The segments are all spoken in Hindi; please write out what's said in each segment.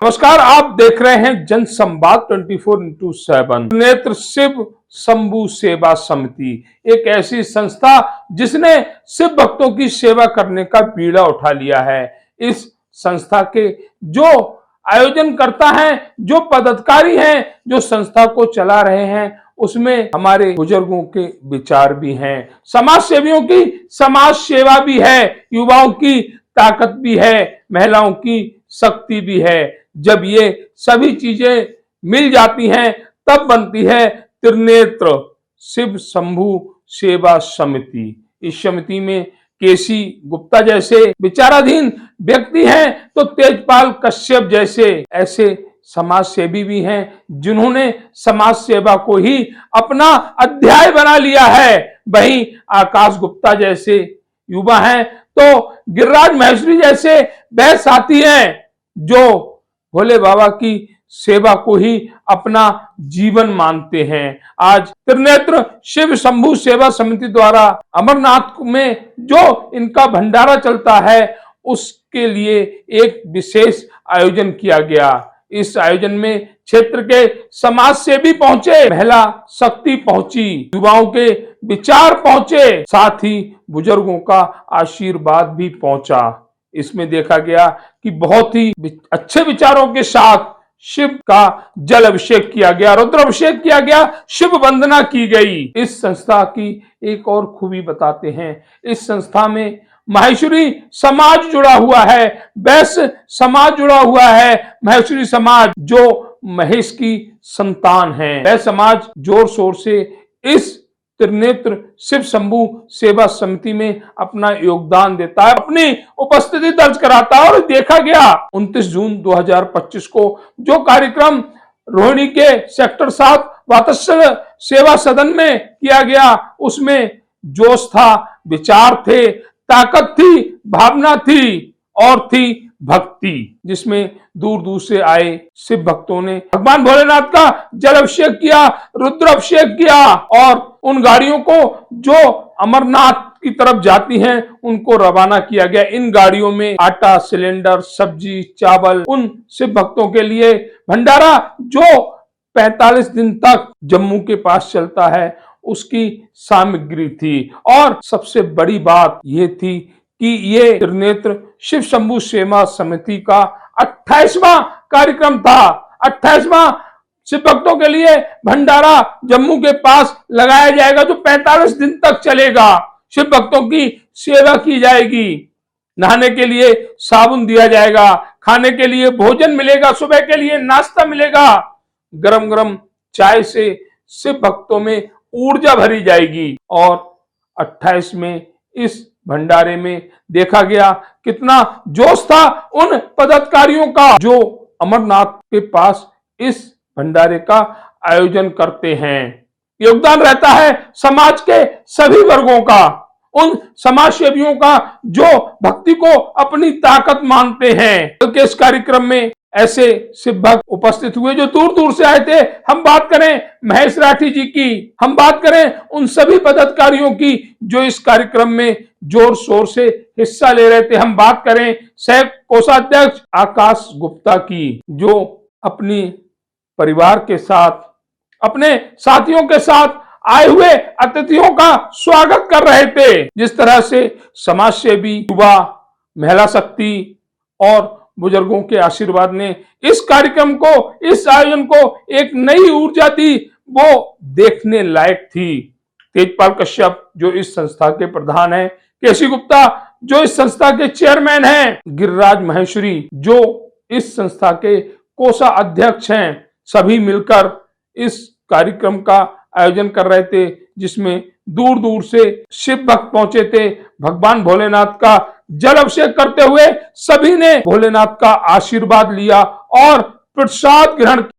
नमस्कार, आप देख रहे हैं जन संवाद 24x7। नेत्र शिव शंभू सेवा समिति एक ऐसी संस्था जिसने शिव भक्तों की सेवा करने का बीड़ा उठा लिया है। इस संस्था के जो आयोजन करता है, जो पदाधिकारी हैं, जो संस्था को चला रहे हैं, उसमें हमारे बुजुर्गों के विचार भी हैं, समाज सेवियों की समाज सेवा भी है, युवाओं की ताकत भी है, महिलाओं की शक्ति भी है। जब ये सभी चीजें मिल जाती हैं तब बनती है त्रिनेत्र शिव शंभू सेवा समिति। इस समिति में केसी गुप्ता जैसे विचाराधीन व्यक्ति हैं तो तेजपाल कश्यप जैसे ऐसे समाज सेवी भी हैं जिन्होंने समाज सेवा को ही अपना अध्याय बना लिया है। वहीं आकाश गुप्ता जैसे युवा हैं तो गिरिराज महेश्वरी जैसे वह साथी हैं जो भोले बाबा की सेवा को ही अपना जीवन मानते हैं। आज त्रिनेत्र शिव शंभू सेवा समिति द्वारा अमरनाथ में जो इनका भंडारा चलता है उसके लिए एक विशेष आयोजन किया गया। इस आयोजन में क्षेत्र के समाज सेवी पहुंचे, महिला शक्ति पहुंची, युवाओं के विचार पहुंचे, साथ ही बुजुर्गों का आशीर्वाद भी पहुंचा। इसमें देखा गया कि बहुत ही अच्छे विचारों के साथ शिव का जल अभिषेक किया गया, रुद्र अभिषेक किया गया, शिव वंदना की गई। इस संस्था की एक और खूबी बताते हैं। इस संस्था में माहेश्वरी समाज जुड़ा हुआ है, वैश्य समाज जुड़ा हुआ है। माहेश्वरी समाज जो महेश की संतान है, वह समाज जोर शोर से इस त्रिनेत्र शिव शंभू सेवा समिति में अपना योगदान देता है, अपनी उपस्थिति दर्ज कराता है। और देखा गया 29 जून 2025 को जो कार्यक्रम रोहिणी के सेक्टर 7 वात्सल्य सेवा सदन में किया गया, उसमें जोश था, विचार थे, ताकत थी, भावना थी और थी भक्ति, जिसमें दूर दूर से आए शिव भक्तों ने भगवान भोलेनाथ का जल अभिषेक किया, रुद्र अभिषेक किया और उन गाड़ियों को जो अमरनाथ की तरफ जाती हैं उनको रवाना किया गया। इन गाड़ियों में आटा, सिलेंडर, सब्जी, चावल उन शिव भक्तों के लिए भंडारा जो 45 दिन तक जम्मू के पास चलता है उसकी सामग्री थी। और सबसे बड़ी बात यह थी कि ये त्रिनेत्र शिव शंभू सेवा समिति का 28वां कार्यक्रम था। 28वां शिव भक्तों के लिए भंडारा जम्मू के पास लगाया जाएगा जो 45 दिन तक चलेगा। शिव भक्तों की सेवा की जाएगी, नहाने के लिए साबुन दिया जाएगा, खाने के लिए भोजन मिलेगा, सुबह के लिए नाश्ता मिलेगा, गरम गरम चाय से शिव भक्तों में ऊर्जा भरी जाएगी। और 28 में इस भंडारे में देखा गया कितना जोश था उन पदाधिकारियों का जो अमरनाथ के पास इस भंडारे का आयोजन करते हैं। योगदान रहता है समाज के सभी वर्गों का, उन समाज सेवियों का जो भक्ति को अपनी ताकत मानते हैं। बल्कि इस कार्यक्रम में ऐसे शिव भक्त उपस्थित हुए जो दूर दूर से आए थे। हम बात करें महेश राठी जी की, हम बात करें उन सभी पदाधिकारियों की जो इस कार्यक्रम में जोर शोर से हिस्सा ले रहे थे। हम बात करें सह कोषाध्यक्ष आकाश गुप्ता की जो अपनी परिवार के साथ, अपने साथियों के साथ आए हुए अतिथियों का स्वागत कर रहे थे। जिस तरह से समाज सेवी, युवा, महिला शक्ति और बुजुर्गों के आशीर्वाद ने इस कार्यक्रम को, इस आयोजन को एक नई ऊर्जा दी, वो देखने लायक थी। तेजपाल कश्यप जो इस संस्था के प्रधान हैं, केसी गुप्ता जो इस संस्था के चेयरमैन हैं, गिरिराज महेश्वरी जो इस संस्था के कोषाध्यक्ष हैं, सभी मिलकर इस कार्यक्रम का आयोजन कर रहे थे जिसमें दूर दूर से शिव भक्त पहुंचे थे। भगवान भोलेनाथ का जल अभिषेक करते हुए सभी ने भोलेनाथ का आशीर्वाद लिया और प्रसाद ग्रहण किया।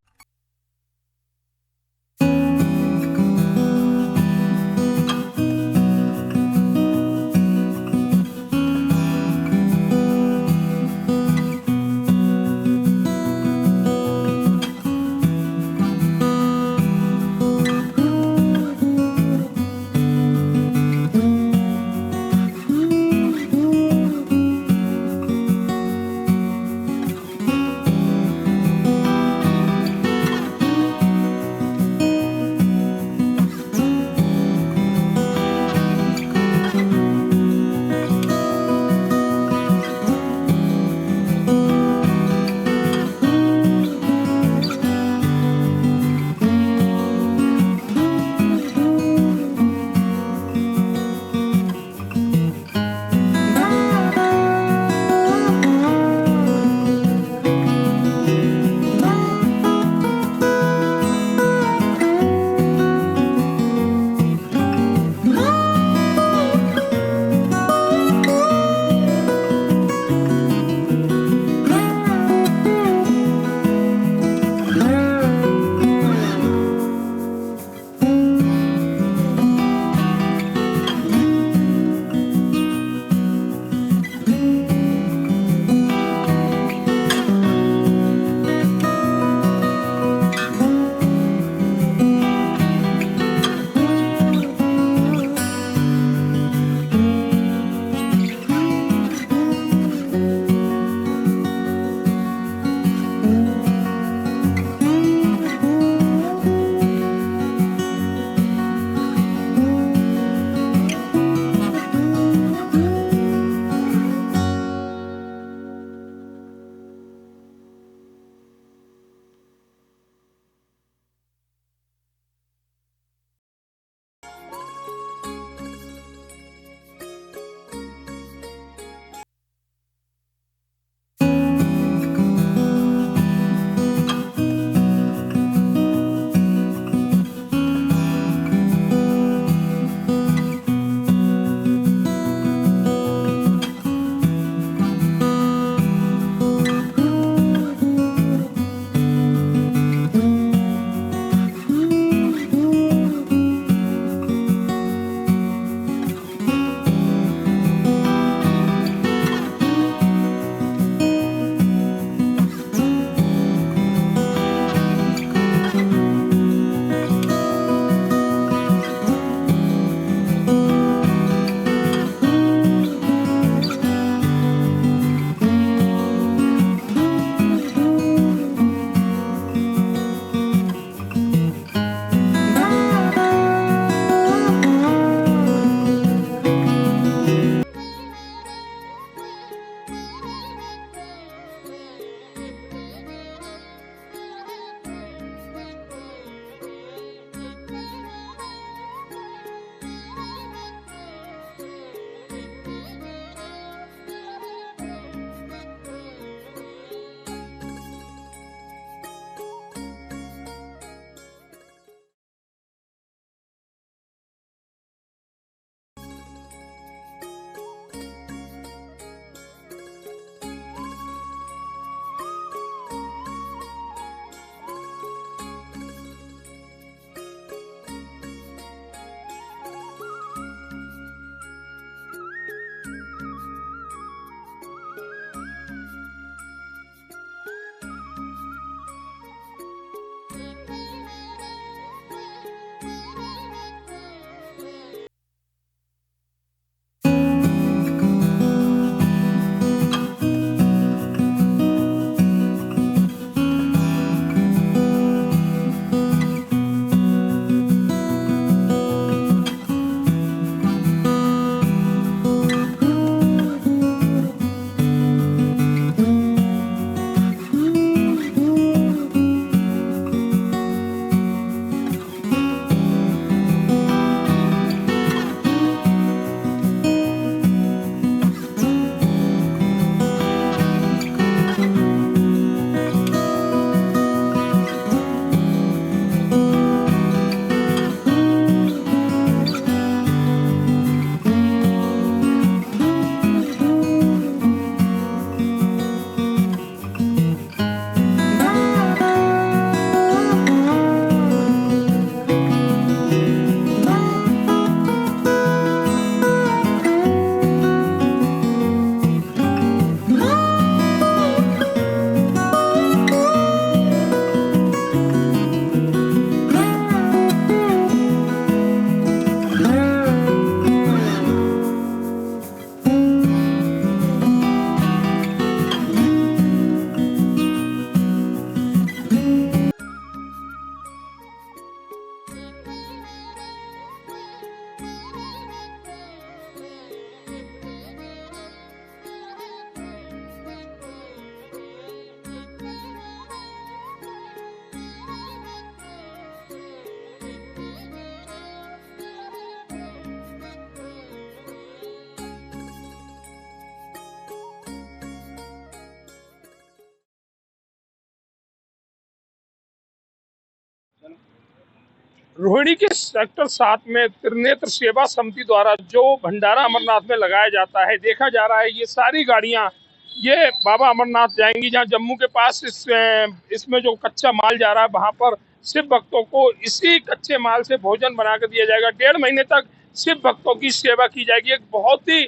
रोहिणी के सेक्टर 7 में त्रिनेत्र सेवा समिति द्वारा जो भंडारा अमरनाथ में लगाया जाता है, देखा जा रहा है ये सारी गाड़ियां ये बाबा अमरनाथ जाएंगी, जहां जम्मू के पास इसमें जो कच्चा माल जा रहा है वहां पर शिव भक्तों को इसी कच्चे माल से भोजन बना कर दिया जाएगा। 1.5 महीने तक शिव भक्तों की सेवा की जाएगी। एक बहुत ही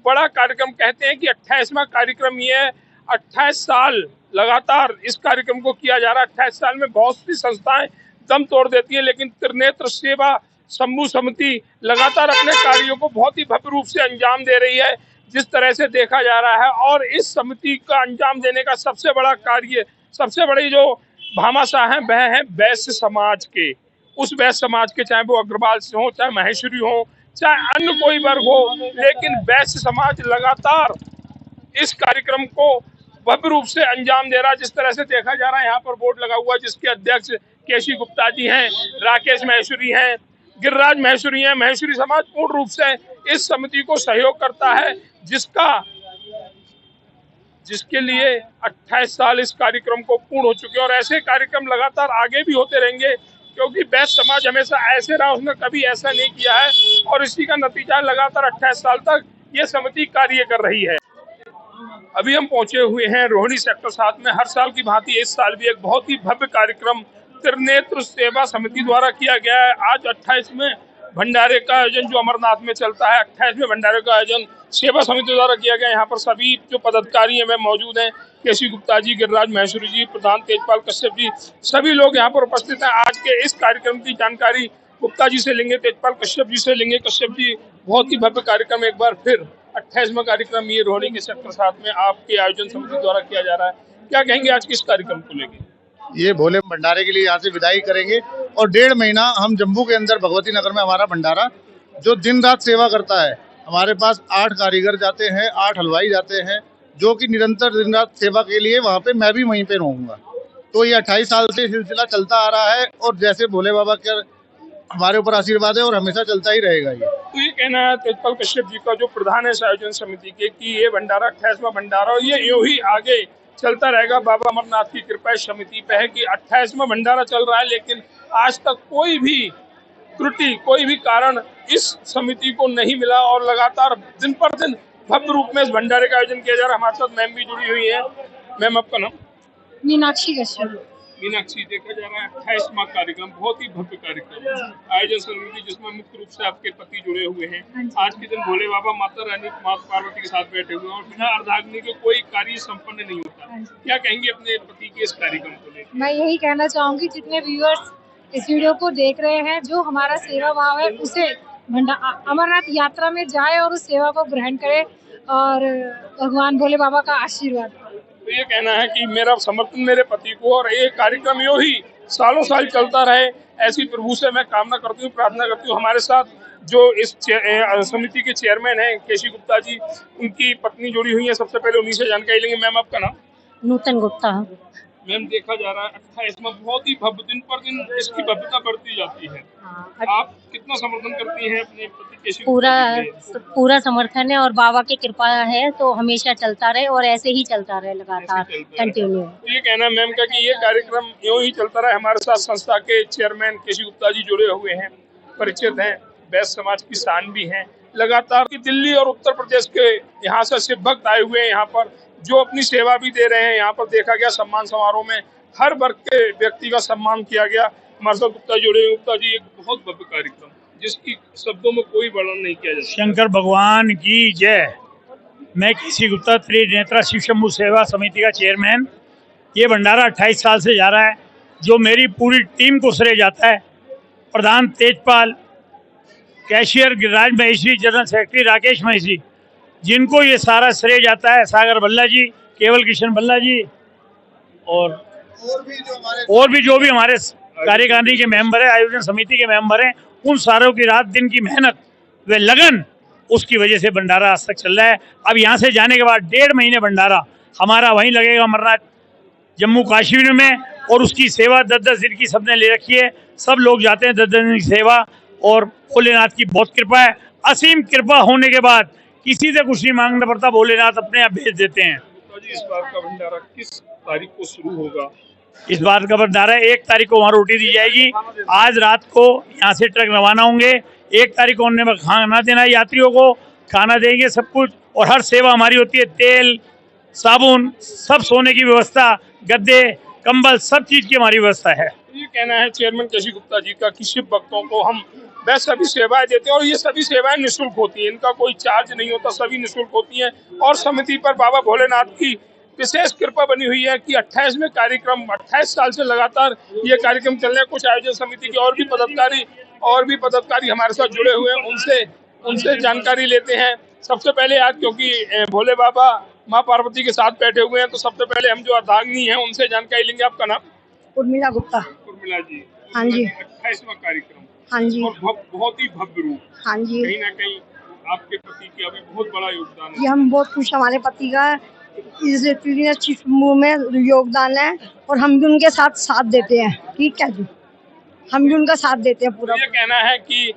बड़ा कार्यक्रम, कहते हैं कि 28वां कार्यक्रम ये है। 28 साल लगातार इस कार्यक्रम को किया जा रहा है। 28 साल में बहुत सी संस्थाएं दम तोड़ देती है, लेकिन त्रिनेत्र सेवा शंभू समिति लगातार अपने कार्यों को बहुत ही भव्य रूप से अंजाम दे रही है, जिस तरह से देखा जा रहा है। और इस समिति का अंजाम देने का सबसे बड़ा कार्य, सबसे बड़ी जो भामाशाह है वह है वैश्य समाज के। उस वैश्य समाज के, चाहे वो अग्रवाल से हो, चाहे महेश्वरी हो, चाहे अन्य कोई वर्ग हो, लेकिन वैश्य समाज लगातार इस कार्यक्रम को भव्य रूप से अंजाम दे रहा है। जिस तरह से देखा जा रहा है, यहाँ पर बोर्ड लगा हुआ है जिसके अध्यक्ष केसी गुप्ता जी हैं, राकेश महेश्वरी हैं, गिरिराज महेश्वरी हैं। महेश्वरी समाज पूर्ण रूप से इस समिति को सहयोग करता है, जिसके लिए 28 साल इस कार्यक्रम को पूर्ण हो चुके हैं। और ऐसे कार्यक्रम लगातार आगे भी होते रहेंगे, क्योंकि वैश्य समाज हमेशा ऐसे रहा, उसने कभी ऐसा नहीं किया है। और इसी का नतीजा लगातार 28 साल तक ये समिति कार्य कर रही है। अभी हम पहुंचे हुए हैं रोहिणी सेक्टर 7 में। हर साल की भांति इस साल भी एक बहुत ही भव्य कार्यक्रम त्रिनेत्र सेवा समिति द्वारा किया गया है। आज 28 में भंडारे का आयोजन जो अमरनाथ में चलता है, 28 में भंडारे का आयोजन सेवा समिति द्वारा किया गया। यहाँ पर सभी जो पदाधिकारी हैं वे मौजूद हैं। केसी गुप्ता जी, गिरिराज महेश्वरी जी, प्रधान तेजपाल कश्यप जी, सभी लोग यहाँ पर उपस्थित हैं। आज के इस कार्यक्रम की जानकारी गुप्ता जी से लेंगे, तेजपाल कश्यप जी से लेंगे। कश्यप जी, बहुत ही भव्य कार्यक्रम एक बार फिर 28वां कार्यक्रम ये रोहिणी के सेक्टर 7 में आपके आयोजन समिति द्वारा किया जा रहा है। क्या कहेंगे आज किस कार्यक्रम को लेकर? ये भोले भंडारे के लिए यहाँ से विदाई करेंगे और 1.5 महीना हम जम्मू के अंदर भगवती नगर में हमारा भंडारा जो दिन रात सेवा करता है। हमारे पास 8 कारीगर जाते हैं, 8 हलवाई जाते हैं, जो कि निरंतर दिन रात सेवा के लिए वहाँ पे मैं भी वहीं पे रहूँगा। तो ये 28 साल से सिलसिला चलता आ रहा है और जैसे भोले बाबा के हमारे ऊपर आशीर्वाद है और हमेशा चलता ही रहेगा। ये तो ये कहना है तेजपाल कश्यप जी का, जो प्रधान है आयोजन समिति के, कि ये भंडारा 28वां भंडारा और ये यूं ही आगे चलता रहेगा। बाबा अमरनाथ की कृपा इस समिति पे है कि 28वां भंडारा चल रहा है, लेकिन आज तक कोई भी त्रुटि, कोई भी कारण इस समिति को नहीं मिला और लगातार दिन पर दिन भव्य रूप में इस भंडारे का आयोजन किया जा रहा है। हमारे साथ मैम भी जुड़ी हुई है। मैम, आपका नाम? मीनाक्षी कश्यप। मीनाक्षी, देखा जा रहा है 28वां कार्यक्रम, बहुत ही भव्य कार्यक्रम आयोजन समिति, जिसमें मुख्य रूप से आपके पति जुड़े हुए हैं। आज के दिन भोले बाबा, माता रानी, माता पार्वती के साथ बैठे हुए हैं और बिना अर्धाग्नि के कोई कार्य संपन्न नहीं होता। क्या कहेंगे अपने पति के इस कार्यक्रम को लेकर? मैं यही कहना चाहूंगी, जितने व्यूअर्स इस वीडियो को देख रहे हैं, जो हमारा सेवा भाव है उसे अमरनाथ यात्रा में जाए और उस सेवा को ग्रहण करे और भगवान भोले बाबा का आशीर्वाद। तो ये कहना है कि मेरा समर्थन मेरे पति को, और ये कार्यक्रम यूं ही सालों साल चलता रहे, ऐसी प्रभु से मैं कामना करती हूँ, प्रार्थना करती हूँ। हमारे साथ जो इस समिति के चेयरमैन हैं केसी गुप्ता जी, उनकी पत्नी जुड़ी हुई है। सबसे पहले उन्हीं से जानकारी लेंगे। मैम, आपका नाम? नूतन गुप्ता। मैम, देखा जा रहा है 28वां बहुत ही भव्य, दिन पर दिन इसकी भव्यता बढ़ती जाती है। आप कितना समर्थन करती हैं अपने पति केसी? पूरा समर्थन है और बाबा की कृपा है तो हमेशा चलता रहे और ऐसे ही चलता रहे लगातार कंटिन्यू। तो ये कहना मैम का कि ये कार्यक्रम यूं ही चलता रहे। हमारे साथ संस्था के चेयरमैन केसी गुप्ता जी जुड़े हुए हैं, परिचित हैं, वैश्य समाज की शान भी हैं। लगातार की दिल्ली और उत्तर प्रदेश के यहाँ से शिव भक्त आए हुए हैं, यहाँ पर जो अपनी सेवा भी दे रहे हैं। यहाँ पर देखा गया सम्मान समारोह में हर वर्ग के व्यक्ति का सम्मान किया गया। हमारे साथ गुप्ता जुड़े। गुप्ता जी, एक बहुत भव्य कार्यक्रम जिसकी शब्दों में कोई वर्णन नहीं किया जा सकता। शंकर भगवान की जय। मैं केसी गुप्ता, त्रिनेत्रा शिव शंभू सेवा समिति का चेयरमैन। ये भंडारा 28 साल से जा रहा है, जो मेरी पूरी टीम को श्रेय जाता है। प्रधान Tejpal, cashier Giriraj Maheshwari, general secretary Rakesh Maheshwari, जिनको ये सारा श्रेय जाता है। सागर भल्ला जी, केवल किशन भल्ला जी और भी जो भी हमारे कार्यकारिणी के मेंबर है, आयोजन समिति के मेंबर हैं, उन सारों की रात दिन की मेहनत व लगन, उसकी वजह से भंडारा आज तक चल रहा है। अब यहाँ से जाने के बाद 1.5 महीने भंडारा हमारा वहीं लगेगा अमरनाथ जम्मू कश्मीर में, और उसकी सेवा 10-10 दिन की सबने ले रखी है। सब लोग जाते हैं 10 दिन की सेवा, और भोलेनाथ की बहुत कृपा है। असीम कृपा होने के बाद किसी से कुछ नहीं मांगना पड़ता, भोलेनाथ अपने आप भेज देते हैं। तो जी, इस बार का भंडारा किस तारीख को शुरू होगा इस बात का भंडारा है। 1 तारीख को वहाँ रोटी दी जाएगी। आज रात को यहाँ से ट्रक रवाना होंगे। 1 तारीख को उन्होंने खाना देना है, यात्रियों को खाना देंगे सब कुछ। और हर सेवा हमारी होती है, तेल साबुन सब, सोने की व्यवस्था, गद्दे कंबल सब चीज की हमारी व्यवस्था है। ये कहना है चेयरमैन केसी गुप्ता जी का कि शिव भक्तों को हम वह सभी सेवाएं देते हैं और ये सभी सेवाएं निःशुल्क होती हैं, इनका कोई चार्ज नहीं होता, सभी निःशुल्क होती हैं। और समिति पर बाबा भोलेनाथ की विशेष कृपा बनी हुई है कि 28वें कार्यक्रम 28 साल से लगातार ये कार्यक्रम चल रहे हैं। कुछ आयोजन समिति के और भी पदाधिकारी हमारे साथ जुड़े हुए हैं, उनसे जानकारी लेते हैं। सबसे पहले आज क्योंकि भोले बाबा माँ पार्वती के साथ बैठे हुए हैं, तो सबसे पहले हम जो अर्धांगिनी हैं उनसे जानकारी लेंगे। आपका नाम? उर्मिला गुप्ता। उर्मिला जी, हाँ जी। 28वां कार्यक्रम, हाँ जी। और बहुत ही भव्य रूप, हाँ जी। कहीं ना कहीं आपके पति का भी बहुत बड़ा योगदान है। ये हम बहुत खुश, हमारे पति का इस समूह में योगदान है और हम भी उनके साथ देते हैं। ठीक है जी, हम भी उनका साथ देते हैं पूरा। ये कहना है कि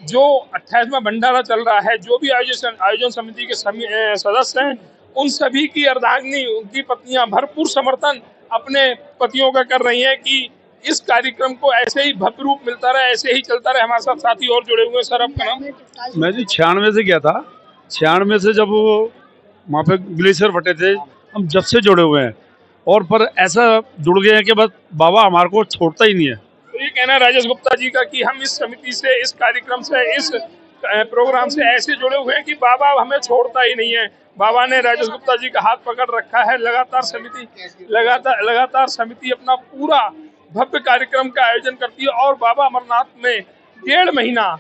जो 28वां भंडारा चल रहा है, जो भी आयोजन समिति के सदस्य हैं, उन सभी की अर्धांगिनी, उनकी पत्नियां भरपूर समर्थन अपने पतियों का कर रही हैं कि इस कार्यक्रम को ऐसे ही भव्य रूप मिलता रहे, ऐसे ही चलता रहे। हमारे साथ साथी और जुड़े हुए हैं। सर, आपका नाम? मैं जी 96 से गया था। 96 से जब वो वहाँ पे ग्लेशियर फटे थे, हम जब से जुड़े हुए हैं और पर ऐसा जुड़ गए हैं कि बस बाबा हमारे को छोड़ता ही नहीं है। तो ये कहना है राजेश गुप्ता जी का कि हम इस समिति से, इस कार्यक्रम से, इस प्रोग्राम से ऐसे जुड़े हुए हैं कि बाबा हमें छोड़ता ही नहीं है। बाबा ने राजेश गुप्ता जी का हाथ पकड़ रखा है। लगातार समिति अपना पूरा भव्य कार्यक्रम का आयोजन करती है और बाबा अमरनाथ में 1.5 महीना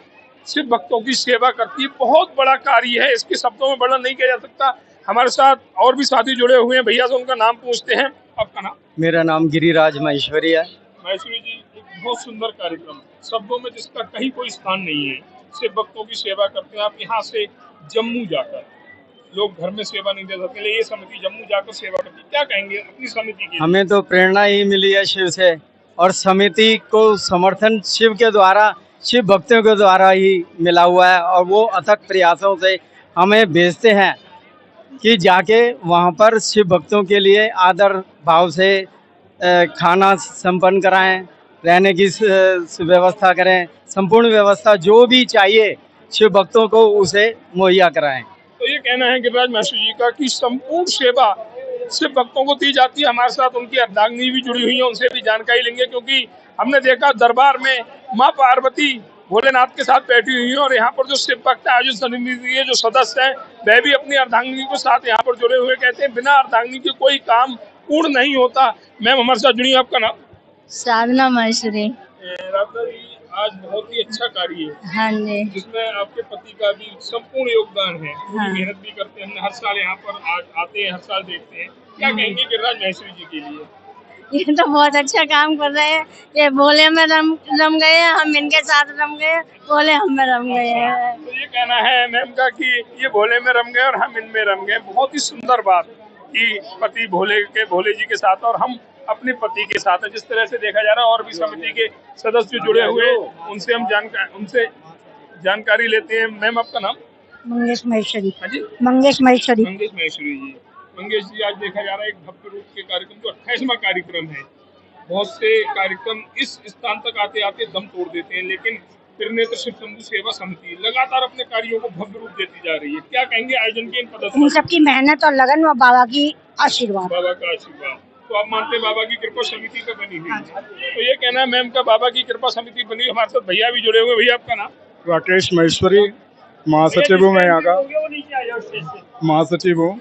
शिव भक्तों की सेवा करती है। बहुत बड़ा कार्य है, इसके शब्दों में वर्णन नहीं किया जा सकता। हमारे साथ और भी साथी जुड़े हुए हैं, भैया से उनका नाम पूछते हैं। आपका नाम? मेरा नाम गिरिराज महेश्वरी है। महेश्वरी जी, एक बहुत सुंदर कार्यक्रम, शब्दों में जिसका कहीं कोई स्थान नहीं है। शिव भक्तों की सेवा करते हैं आप। यहाँ से जम्मू जाकर, लोग घर में सेवा नहीं दे सकते, लेकिन ये समिति जम्मू जाकर सेवा करती है। क्या कहेंगे अपनी समिति के? हमें तो प्रेरणा ही मिली है शिव से, और समिति को समर्थन शिव के द्वारा, शिव भक्तों के द्वारा ही मिला हुआ है। और वो अथक प्रयासों से हमें भेजते हैं कि जाके वहाँ पर शिव भक्तों के लिए आदर भाव से खाना संपन्न कराएं, रहने की व्यवस्था करें, संपूर्ण व्यवस्था जो भी चाहिए शिव भक्तों को उसे मुहैया कराएं। तो ये कहना है गिरिराज महर्षि जी का कि संपूर्ण सेवा शिव भक्तों को दी जाती है। हमारे साथ उनकी अर्धांगिनी भी जुड़ी हुई है, उनसे भी जानकारी लेंगे, क्योंकि हमने देखा दरबार में माँ पार्वती भोलेनाथ के साथ बैठी हुई है और यहाँ पर जो शिव भक्त आयोजन समिति के जो सदस्य हैं वह भी अपनी अर्धांगिनी के साथ यहाँ पर जुड़े हुए। कहते हैं बिना अर्धांगिनी के कोई काम पूर्ण नहीं होता। मैम हमारे साथ जुड़ी, आपका नाम? साधना महेश्वरी। राधा जी, आज बहुत ही अच्छा कार्य है। हाँ जी। जिसमें आपके पति का भी संपूर्ण योगदान है। हाँ। मेहनत भी करते हैं, हमने हर साल यहाँ पर आते हैं, हर साल देखते हैं। क्या कहेंगे गिरिराज महेश्वरी जी के लिए? ये तो बहुत अच्छा काम कर रहे हैं। ये भोले में रम गए हैं, हम इनके साथ रम गए, भोले हम में रम गए हैं। तो ये कहना है मैम का कि ये भोले में रम गए और हम इनमें रम गए। बहुत ही सुंदर बात कि पति भोले जी के साथ और हम अपने पति के साथ है। जिस तरह से देखा जा रहा है और भी समिति के सदस्य जुड़े हुए, उनसे हम जानकारी लेते हैं। मैम आपका नाम? मंगेश महेश्वरी। हाँ जी, मंगेश महेश्वरी। मंगेश महेश्वरी जी। मंगेश जी, आज देखा जा रहा है एक भव्य रूप के कार्यक्रम, जो 28वां कार्यक्रम है। बहुत से कार्यक्रम इस स्थान तक आते आते दम तोड़ देते हैं, लेकिन त्रिनेत्र शिव शंभू सेवा समिति लगातार अपने कार्यों को भव्य रूप देती जा रही है। क्या कहेंगे आयोजन के इन इन पदाधिकारियों? सबकी मेहनत और लगन व बाबा की आशीर्वाद। बाबा का आशीर्वाद। तो आप मानते हैं बाबा की कृपा समिति का बनी हुई है। तो ये कहना है मैम का बाबा की कृपा समिति बनी। हमारे साथ भैया भी जुड़े हुए। भैया आपका नाम? राकेश महेश्वरी, महासचिव हूँ मैं यहाँ का, महासचिव हूँ।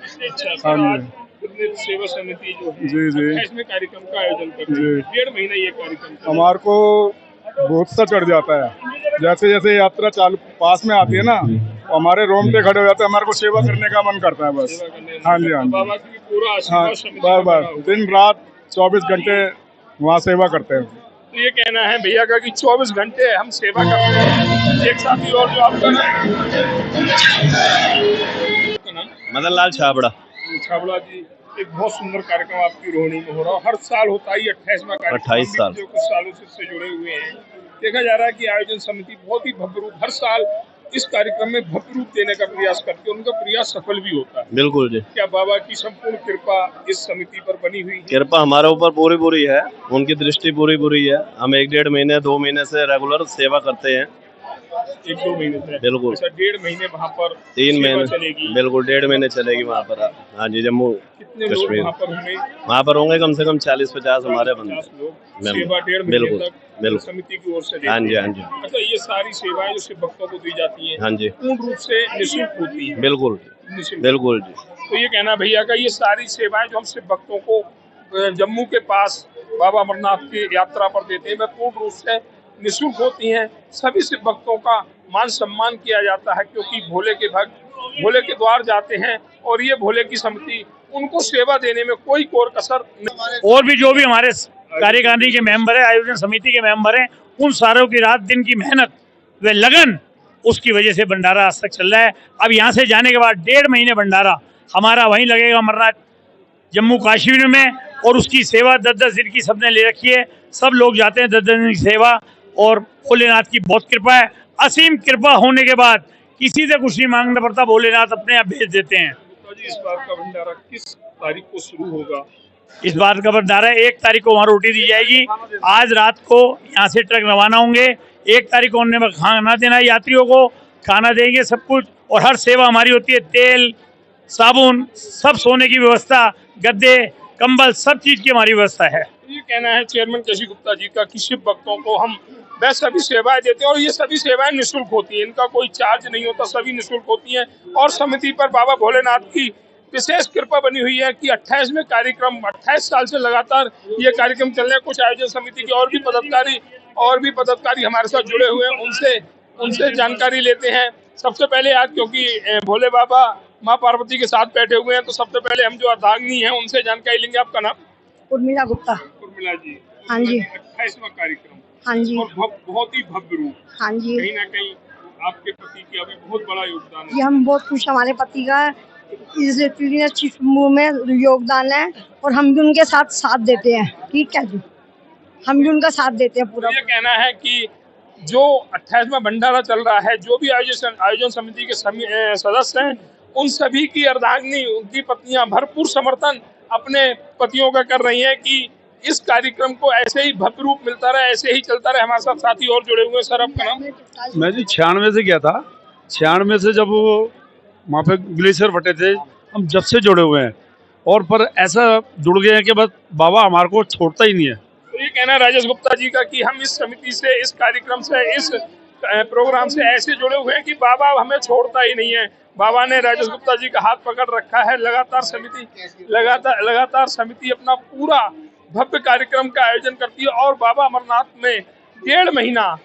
हाँ जी, सेवा समिति जो है जी जी, 28वें कार्यक्रम का आयोजन कर रही है। 1.5 महीना ये कार्यक्रम हमारे को बहुत सा चढ़ जाता है। जैसे जैसे यात्रा चालू पास में आती है ना, हमारे रोमटे खड़े हो जाते हैं, हमारे को सेवा करने का मन करता है बस। हाँ जी, हाँ जी, बाबा की पूरा हाँ, आशीर्वाद समिति बार का बार बना हुआ है। दिन रात 24 घंटे वहाँ सेवा करते हैं। तो ये कहना है भैया का कि 24 घंटे हम सेवा करते हैं। एक साथी और जो आपका नाम? मदन लाल छाबड़ा। छाबड़ा जी, एक बहुत सुंदर कार्यक्रम आपकी रोहिणी में हो रहा है। हर साल होता है 28वां कार्यक्रम। 28 साल। जो कुछ सालों से इससे जुड़े हुए हैं। देखा जा रहा है कि आयोजन समिति बहुत ही भव्य रूप हर साल इस कार्यक्रम में भव्य रूप देने का प्रयास करते हैं, उनका प्रयास सफल भी होता है। बिल्कुल जी। क्या बाबा की संपूर्ण कृपा इस समिति पर बनी हुई है? कृपा हमारे ऊपर पूरी पूरी है, उनकी दृष्टि पूरी पूरी है। हम 1-1.5 महीने 2 महीने से रेगुलर सेवा करते हैं। 1-2 महीने से? बिल्कुल। अच्छा, 1.5 महीने वहाँ पर 3 सेवा महीने चलेगी? बिल्कुल 1.5 महीने चलेगी वहाँ पर। हाँ जी, जम्मू कितने लोग कश्मीर वहाँ पर होंगे? वहाँ पर होंगे कम से कम 40-50 हमारे बंदे। 50 लोग बिल्कुल। सेवा 1.5 महीने बिल्कुल, तक बिल्कुल। समिति की ओर से देते हाँ जी, हैं। हाँ जी। अच्छा, ये सारी सेवाएं जो शिव भक्तों को दी जाती हैं, हाँ जी, पूर्ण रूप से निःशुल्क होती हैं? बिल्कुल निःशुल्क। बिल्कुल जी। तो ये कहना भैया का, ये सारी सेवाएं जो हम शिव भक्तों को जम्मू के पास बाबा अमरनाथ की यात्रा पर देते हैं, वह पूर्ण रूप से निःशुल्क होती हैं। सभी शिव भक्तों का मान सम्मान किया जाता है, क्योंकि भोले के भक्त भोले के द्वार जाते हैं और ये भोले की समिति उनको सेवा देने में कोई कोर कसर नहीं। और भी जो भी हमारे कार्यकारिणी के मेंबर है, आयोजन समिति के मेंबर हैं, उन सारों की रात दिन की मेहनत व लगन, उसकी वजह से भंडारा आज तक चल रहा है। अब यहाँ से जाने के बाद 1.5 महीने भंडारा हमारा वहीं लगेगा अमरनाथ जम्मू कश्मीर में, और उसकी सेवा 10-10 दिन की सबने ले रखी है। सब लोग जाते हैं 10 दिन की सेवा, और भोलेनाथ की बहुत कृपा है। असीम कृपा होने के बाद किसी से कुछ नहीं मांगना पड़ता, भोलेनाथ अपने आप भेज देते हैं। तो जी, इस बार का भंडारा किस तारीख को शुरू होगा? इस बार का भंडारा 1 तारीख को वहाँ रोटी दी जाएगी। आज रात को यहाँ से ट्रक रवाना होंगे। 1 तारीख को उन्होंने खाना देना है, यात्रियों को खाना देंगे सब कुछ, और हर सेवा हमारी होती है। तेल, साबुन, सब सोने की व्यवस्था, गद्दे, कंबल, सब चीज की हमारी व्यवस्था है। ये कहना है चेयरमैन केसी गुप्ता जी का कि शिव भक्तों को हम वह सभी सेवाएं देते हैं, और ये सभी सेवाएं निःशुल्क होती हैं, इनका कोई चार्ज नहीं होता, सभी निःशुल्क होती हैं। और समिति पर बाबा भोलेनाथ की विशेष कृपा बनी हुई है कि 28वें कार्यक्रम 28 साल से लगातार ये कार्यक्रम चल रहे हैं। कुछ आयोजन समिति के और भी पदाधिकारी हमारे साथ जुड़े हुए हैं, उनसे जानकारी लेते हैं। सबसे पहले आज, क्योंकि भोले बाबा माँ पार्वती के साथ बैठे हुए हैं, तो सबसे पहले हम जो अर्धांगिनी हैं उनसे जानकारी लेंगे। आपका नाम? उर्मिला गुप्ता। उर्मिला जी। हाँ जी। 28वां कार्यक्रम। हाँ जी। और बहुत ही भव्य रूप। हाँ जी। कहीं ना कहीं आपके पति का भी बहुत बड़ा योगदान है। ये हम बहुत खुश, हमारे पति का इस समूह में योगदान है, और हम भी उनके साथ देते हैं। ठीक है जी, हम भी उनका साथ देते हैं पूरा। ये कहना है कि जो 28वां भंडारा चल रहा है, जो भी आयोजन समिति के सदस्य हैं, उन सभी की अर्धांगिनी, उनकी पत्नियां भरपूर समर्थन अपने पतियों का कर रही हैं कि इस कार्यक्रम को ऐसे ही भव्य रूप मिलता रहे, ऐसे ही चलता रहे। हमारे साथ साथी और जुड़े हुए हैं। सर, आपका नाम? मैं जी 96 से गया था। 96 से जब वो वहाँ पे ग्लेशियर फटे थे, हम जब से जुड़े हुए हैं, और पर ऐसा जुड़ गए हैं कि बस बाबा हमारे को छोड़ता ही नहीं है। तो ये कहना है राजेश गुप्ता जी का कि हम इस समिति से, इस कार्यक्रम से, इस प्रोग्राम से ऐसे जुड़े हुए हैं कि बाबा हमें छोड़ता ही नहीं है। बाबा ने राजेश गुप्ता जी का हाथ पकड़ रखा है। लगातार समिति अपना पूरा भव्य कार्यक्रम का आयोजन करती है, और बाबा अमरनाथ में 1.5 महीना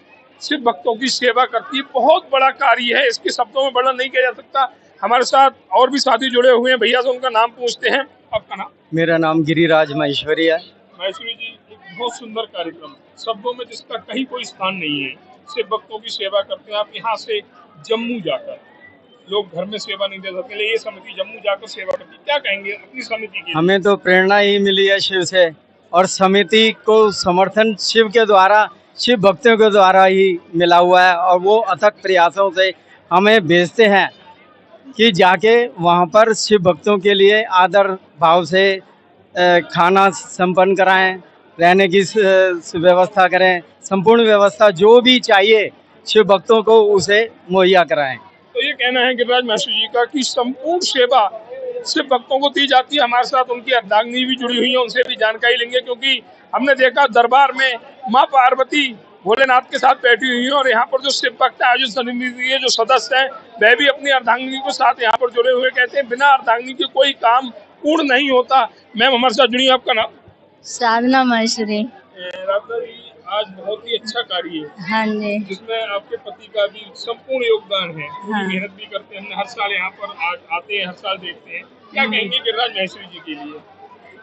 शिव भक्तों की सेवा करती है। बहुत बड़ा कार्य है, इसके शब्दों में वर्णन नहीं किया जा सकता। हमारे साथ और भी साथी जुड़े हुए हैं, भैया से उनका नाम पूछते हैं। आपका नाम? मेरा नाम गिरिराज महेश्वरी है। महेश्वरी जी, एक बहुत सुंदर कार्यक्रम, शब्दों में जिसका कहीं कोई स्थान नहीं है। शिव भक्तों की सेवा करते हैं आप। यहाँ से जम्मू जाकर, लोग घर में सेवा नहीं दे सकते, लेकिन ये समिति जम्मू जाकर सेवा करती है। क्या कहेंगे अपनी समिति की? हमें तो प्रेरणा ही मिली है शिव से, और समिति को समर्थन शिव के द्वारा, शिव भक्तों के द्वारा ही मिला हुआ है, और वो अथक प्रयासों से हमें भेजते हैं कि जाके वहाँ पर शिव भक्तों के लिए आदर भाव से खाना संपन्न कराएं, रहने की व्यवस्था करें, संपूर्ण व्यवस्था जो भी चाहिए शिव भक्तों को उसे मुहैया कराएं। तो ये कहना है गिरिराज महर्षि जी का कि संपूर्ण सेवा शिव भक्तों को दी जाती है। हमारे साथ उनकी अर्धांगिनी भी जुड़ी हुई है, उनसे भी जानकारी लेंगे, क्योंकि हमने देखा दरबार में माँ पार्वती भोलेनाथ के साथ बैठी हुई है, और यहाँ पर जो शिव भक्त आयोजन समिति के जो सदस्य हैं, वह भी अपनी अर्धांगिनी के साथ यहाँ पर जुड़े हुए। कहते हैं बिना अर्धांगिनी के कोई काम पूर्ण नहीं होता। मैम हमारे साथ जुड़ी, आपका नाम? साधना महेश्वरी। राधा जी, आज बहुत ही अच्छा कार्य है। हाँ जी। जिसमें आपके पति का भी संपूर्ण योगदान है। हाँ। मेहनत भी करते हैं, हम हर साल यहाँ पर आते हैं, हर साल देखते हैं। क्या कहेंगे गिरिराज महेश्वरी जी के लिए?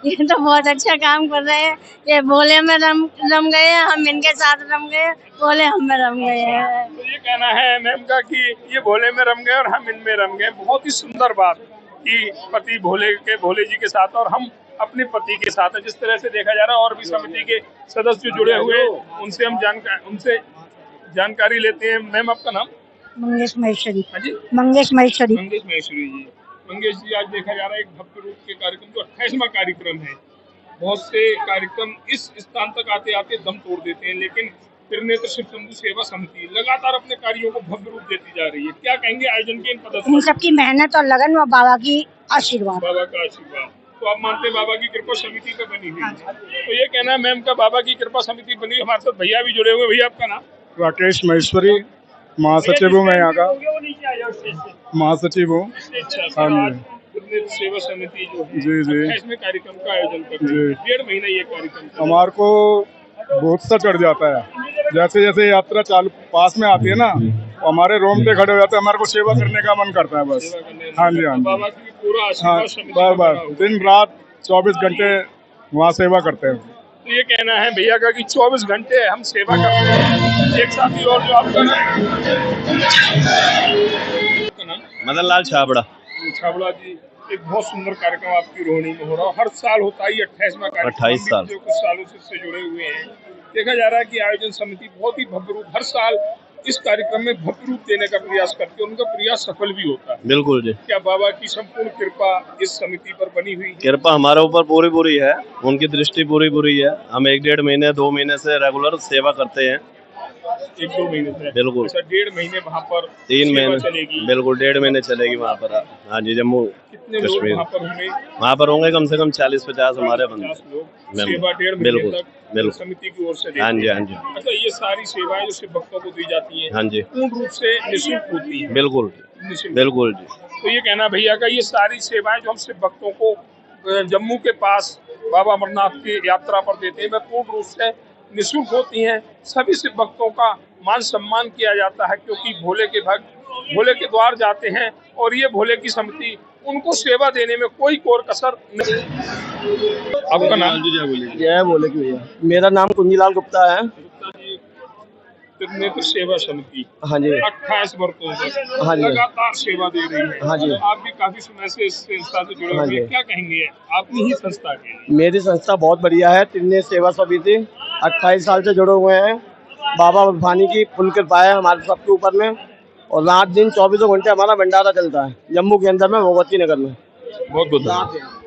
ये तो बहुत अच्छा काम कर रहे हैं। ये भोले में रम गए हैं, हम इनके साथ रम गए, भोले हम में रम गए हैं। तो ये कहना है मैम का कि ये भोले में रम गए और हम इनमें रम गए। बहुत ही सुंदर बात कि पति भोले जी के साथ और हम अपने पति के साथ है। जिस तरह से देखा जा रहा है, और भी समिति के सदस्य जुड़े हुए, उनसे हम जानकारी लेते हैं। मैम आपका नाम? मंगेश महेश्वरी। हाँ जी, मंगेश महेश्वरी। मंगेश महेश्वरी जी। मंगेश जी, आज देखा जा रहा है एक भव्य रूप के कार्यक्रम, जो 28वां कार्यक्रम है। बहुत से कार्यक्रम इस स्थान तक आते आते दम तोड़ देते हैं, लेकिन त्रिनेत्र शिव शंभू सेवा समिति लगातार अपने कार्यों को भव्य रूप देती जा रही है। क्या कहेंगे आयोजन के इन इन पदाधिकारियों? सबकी मेहनत और लगन व बाबा की आशीर्वाद। बाबा का आशीर्वाद। तो आप मानते हैं बाबा की कृपा समिति पे बनी हुई है। तो ये कहना है मैम का बाबा की कृपा समिति बनी। हमारे साथ भैया भी जुड़े हुए। भैया आपका नाम? राकेश महेश्वरी, महासचिव हूँ मैं यहाँ का, महासचिव हूँ। अच्छा, हाँ जी। आज त्रिनेत्र सेवा समिति जो है जी, जी। 28वें कार्यक्रम का आयोजन कर रही है। जी। 1.5 महीना ये कार्यक्रम चला। हमारे को बहुत सा चढ़ जाता है। जैसे जैसे यात्रा चालू पास में आती है ना, तो हमारे रोमटे खड़े हो जाते हैं, हमारे को सेवा करने का मन करता है बस। सेवा करने में। हाँ जी, हाँ जी। बाबा की पूरा हाँ, आशीर्वाद समिति बार में बार बना हुआ है। दिन रात 24 घंटे वहाँ सेवा करते हैं। तो ये कहना है भैया का कि 24 घंटे हम सेवा करते हैं। एक साथी और जो आपका नाम? मदन लाल छाबड़ा। छाबड़ा जी, एक बहुत सुंदर कार्यक्रम आपकी रोहिणी में हो रहा है। हर साल होता है ये 28वां कार्यक्रम। 28 साल। जो कुछ सालों से इससे जुड़े हुए हैं, देखा जा रहा है कि आयोजन समिति बहुत ही भव्य रूप हर साल इस कार्यक्रम में भव्य रूप देने का प्रयास करती है। उनका प्रयास सफल भी होता है। बिल्कुल जी, क्या बाबा की संपूर्ण कृपा इस समिति पर बनी हुई है? कृपा हमारे ऊपर पूरी पूरी है, उनकी दृष्टि पूरी पूरी है। हम 1-1.5 महीने 2 महीने से रेगुलर सेवा करते हैं। 1-2 महीने से? बिल्कुल। अच्छा, 1.5 महीने वहाँ पर 3 सेवा महीने चलेगी। बिल्कुल 1.5 महीने चलेगी वहाँ पर। हाँ जी, जम्मू कितने लोग कश्मीर। वहाँ पर होंगे? वहाँ पर होंगे कम से कम 40-50 हमारे 50 बंदे। लोग। बिल्कुल। सेवा 1.5 महीने बिल्कुल, तक बिल्कुल। समिति की ओर से देते हाँ जी, हैं। हाँ जी, अच्छा, ये सारी सेवाएं जो शिव भक्तों को दी जाती हैं, हाँ जी, पूर्ण रूप से निःशुल्क होती हैं? बिल्कुल निःशुल्क। बिल्कुल जी। तो ये कहना भैया का, ये सारी सेवाएं जो हम शिव भक्तों को जम्मू के पास बाबा अमरनाथ की यात्रा पर देते हैं, वह पूर्ण रूप से निःशुल्क होती हैं। सभी शिव भक्तों का मान सम्मान किया जाता है, क्योंकि भोले के भक्त भोले के द्वार जाते हैं और ये भोले की समिति उनको सेवा देने में कोई कोर कसर नहीं। आपका नाम? जय बोले कि भैया, मेरा नाम कुंजीलाल गुप्ता है। गुप्ता जी, त्रिनेत्र सेवा समिति हाँ जी, 28 वर्षों से हाँ जी। लगातार सेवा दे रही है। हाँ जी। आप भी काफी समय से इस संस्था से जुड़े हाँ हुए हैं। जी। क्या कहेंगे आपकी ही संस्था के? मेरी संस्था बहुत बढ़िया है, त्रिनेत्र सेवा समिति 28 साल से जुड़े हुए हैं। बाबा बर्फानी की फुल कृपा है हमारे सबके ऊपर में, और रात दिन 24 घंटे हमारा भंडारा चलता है जम्मू के अंदर में, भगवती नगर में। बहुत बहुत धन्यवाद।